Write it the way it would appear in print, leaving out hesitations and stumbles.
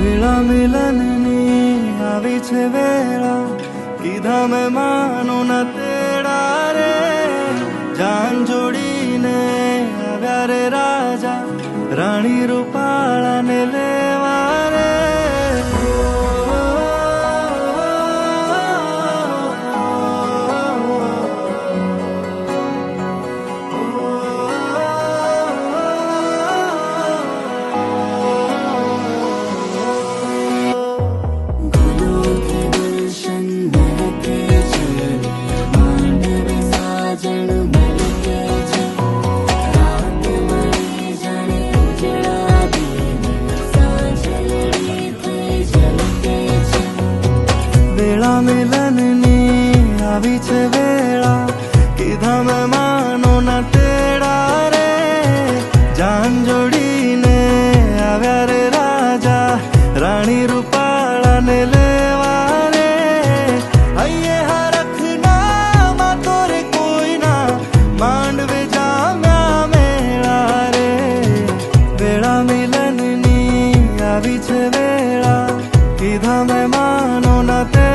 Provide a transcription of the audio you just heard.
વેળા મિલનની આવી છે વેળા, કીધા મેં માનો ના તેડા રે. જાન જોડીને આવ્યા રે રાજા, રાણી રૂપાળાને લેવા રે. વેળા મિલનની આવી છે વેળા, કીધા મેં માનો ના તેડા રે. જાન જોડીને આવ્યા રે રાજા, રાણી રૂપાળાને લેવા રે. હૈયે હરખના માતો રે કોઈના, માંડવે જામ્યા મેળા રે. વેળા મિલનની આવી છે વેળા, કીધા મેં માનો ના તેડા